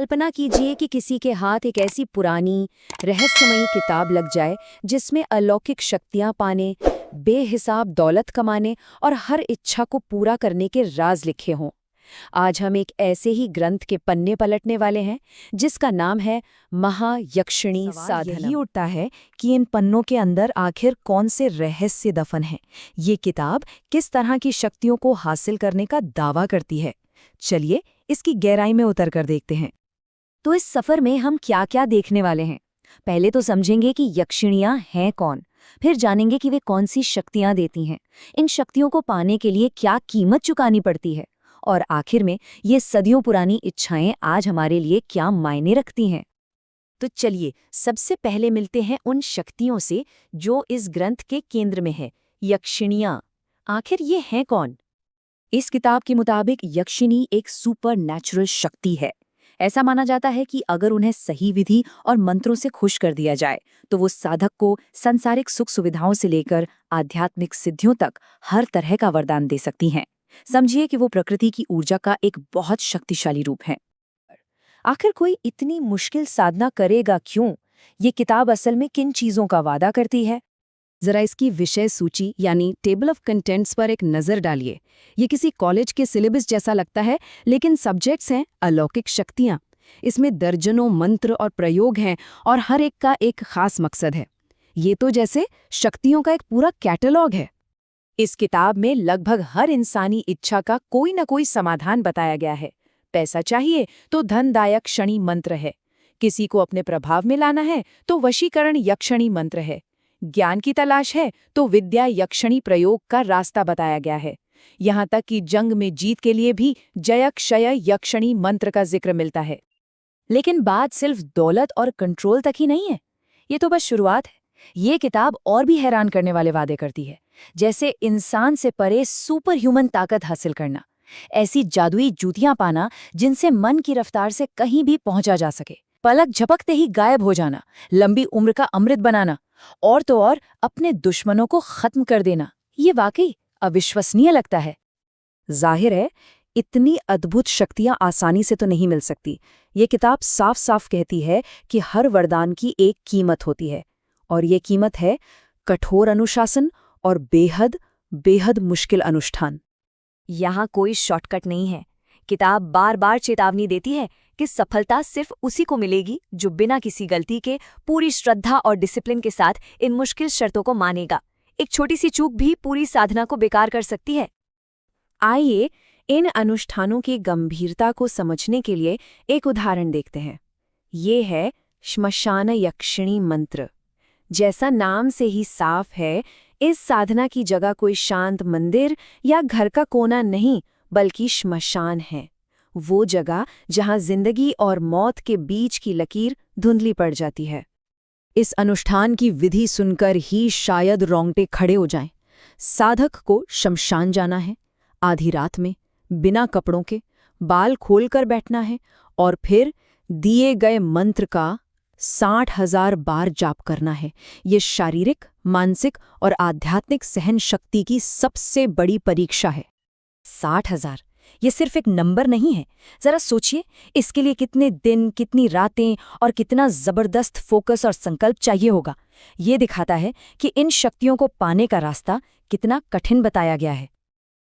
कल्पना कीजिए कि किसी के हाथ एक ऐसी पुरानी रहस्यमयी किताब लग जाए जिसमें अलौकिक शक्तियां पाने, बेहिसाब दौलत कमाने और हर इच्छा को पूरा करने के राज लिखे हों। आज हम एक ऐसे ही ग्रंथ के पन्ने पलटने वाले हैं जिसका नाम है महायक्षिणी साधना। यही उठता है कि इन पन्नों के अंदर आखिर कौन से रहस्य दफन हैं। ये किताब किस तरह की शक्तियों को हासिल करने का दावा करती है। चलिए इसकी गहराई में उतर कर देखते हैं। तो इस सफर में हम क्या क्या देखने वाले हैं? पहले तो समझेंगे कि यक्षिणियां हैं कौन, फिर जानेंगे कि वे कौन सी शक्तियां देती हैं, इन शक्तियों को पाने के लिए क्या कीमत चुकानी पड़ती है, और आखिर में ये सदियों पुरानी इच्छाएं आज हमारे लिए क्या मायने रखती हैं। तो चलिए सबसे पहले मिलते हैं उन शक्तियों से जो इस ग्रंथ के केंद्र में है, यक्षिणियां। आखिर ये हैं कौन? इस किताब के मुताबिक यक्षिणी एक सुपर नेचुरल शक्ति है। ऐसा माना जाता है कि अगर उन्हें सही विधि और मंत्रों से खुश कर दिया जाए तो वो साधक को सांसारिक सुख सुविधाओं से लेकर आध्यात्मिक सिद्धियों तक हर तरह का वरदान दे सकती हैं। समझिए कि वो प्रकृति की ऊर्जा का एक बहुत शक्तिशाली रूप है। आखिर कोई इतनी मुश्किल साधना करेगा क्यों? ये किताब असल में किन चीजों का वादा करती है? जरा इसकी विषय सूची यानी टेबल ऑफ कंटेंट्स पर एक नजर डालिए। ये किसी कॉलेज के सिलेबस जैसा लगता है, लेकिन सब्जेक्ट्स हैं अलौकिक शक्तियां। इसमें दर्जनों मंत्र और प्रयोग हैं और हर एक का एक खास मकसद है। ये तो जैसे शक्तियों का एक पूरा कैटलॉग है। इस किताब में लगभग हर इंसानी इच्छा का कोई न कोई समाधान बताया गया है। पैसा चाहिए तो धनदायक क्षणी मंत्र है, किसी को अपने प्रभाव में लाना है तो वशीकरण यक्षिणी मंत्र है, ज्ञान की तलाश है तो विद्या यक्षिणी प्रयोग का रास्ता बताया गया है। यहाँ तक कि जंग में जीत के लिए भी जय क्षय यक्षिणी मंत्र का जिक्र मिलता है। लेकिन बात सिर्फ दौलत और कंट्रोल तक ही नहीं है, ये तो बस शुरुआत है। ये किताब और भी हैरान करने वाले वादे करती है, जैसे इंसान से परे सुपर ह्यूमन ताकत हासिल करना, ऐसी जादुई जूतियां पाना जिनसे मन की रफ्तार से कहीं भी पहुंचा जा सके, पलक झपकते ही गायब हो जाना, लंबी उम्र का अमृत बनाना, और तो और अपने दुश्मनों को खत्म कर देना। ये वाकई अविश्वसनीय लगता है। जाहिर है इतनी अद्भुत शक्तियां आसानी से तो नहीं मिल सकती। ये किताब साफ साफ कहती है कि हर वरदान की एक कीमत होती है, और ये कीमत है कठोर अनुशासन और बेहद बेहद मुश्किल अनुष्ठान। यहाँ कोई शॉर्टकट नहीं है। किताब बार बार चेतावनी देती है कि सफलता सिर्फ उसी को मिलेगी जो बिना किसी गलती के पूरी श्रद्धा और डिसिप्लिन के साथ इन मुश्किल शर्तों को मानेगा। एक छोटी सी चूक भी पूरी साधना को बेकार कर सकती है। आइए इन अनुष्ठानों की गंभीरता को समझने के लिए एक उदाहरण देखते हैं। ये है श्मशान यक्षिणी मंत्र। जैसा नाम से ही साफ है, इस साधना की जगह कोई शांत मंदिर या घर का कोना नहीं, बल्कि श्मशान है। वो जगह जहां जिंदगी और मौत के बीच की लकीर धुंधली पड़ जाती है। इस अनुष्ठान की विधि सुनकर ही शायद रोंगटे खड़े हो जाएं। साधक को शमशान जाना है, आधी रात में, बिना कपड़ों के, बाल खोलकर बैठना है और फिर दिए गए मंत्र का 60,000 बार जाप करना है। ये शारीरिक, मानसिक और आध्यात्मिक सहन शक्ति की सबसे बड़ी परीक्षा है। 60,000 ये सिर्फ एक नंबर नहीं है। जरा सोचिए, इसके लिए कितने दिन, कितनी रातें और कितना जबरदस्त फोकस और संकल्प चाहिए होगा। ये दिखाता है कि इन शक्तियों को पाने का रास्ता कितना कठिन बताया गया है।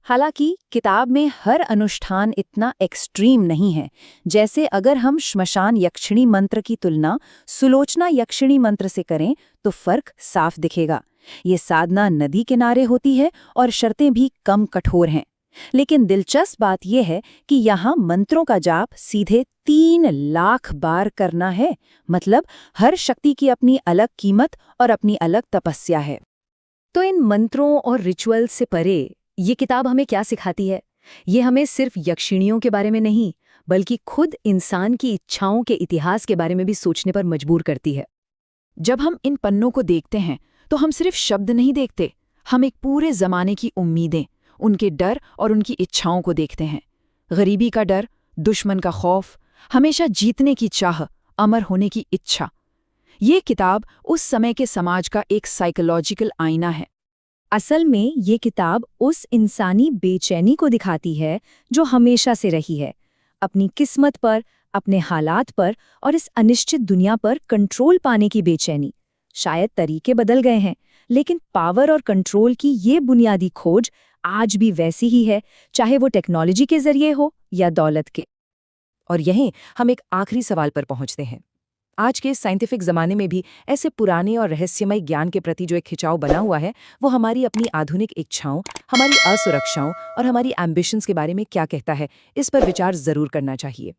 हालांकि किताब में हर अनुष्ठान इतना एक्सट्रीम नहीं है। जैसे अगर हम श्मशान यक्षिणी मंत्र की तुलना सुलोचना यक्षिणी मंत्र से करें तो फर्क साफ दिखेगा। ये साधना नदी किनारे होती है और शर्तें भी कम कठोर हैं। लेकिन दिलचस्प बात यह है कि यहाँ मंत्रों का जाप सीधे 3 लाख बार करना है। मतलब हर शक्ति की अपनी अलग कीमत और अपनी अलग तपस्या है। तो इन मंत्रों और रिचुअल से परे ये किताब हमें क्या सिखाती है? ये हमें सिर्फ यक्षिणियों के बारे में नहीं, बल्कि खुद इंसान की इच्छाओं के इतिहास के बारे में भी सोचने पर मजबूर करती है। जब हम इन पन्नों को देखते हैं तो हम सिर्फ शब्द नहीं देखते, हम एक पूरे जमाने की उम्मीदें, उनके डर और उनकी इच्छाओं को देखते हैं। गरीबी का डर, दुश्मन का खौफ, हमेशा जीतने की चाह, अमर होने की इच्छा। ये किताब उस समय के समाज का एक साइकोलॉजिकल आईना है। असल में ये किताब उस इंसानी बेचैनी को दिखाती है जो हमेशा से रही है, अपनी किस्मत पर, अपने हालात पर और इस अनिश्चित दुनिया पर कंट्रोल पाने की बेचैनी। शायद तरीके बदल गए हैं, लेकिन पावर और कंट्रोल की ये बुनियादी खोज आज भी वैसी ही है, चाहे वो टेक्नोलॉजी के जरिए हो या दौलत के। और यहीं हम एक आखिरी सवाल पर पहुंचते हैं। आज के साइंटिफिक ज़माने में भी ऐसे पुराने और रहस्यमय ज्ञान के प्रति जो एक खिंचाव बना हुआ है, वो हमारी अपनी आधुनिक इच्छाओं, हमारी असुरक्षाओं और हमारी एम्बिशंस के बारे में क्या कहता है, इस पर विचार ज़रूर करना चाहिए।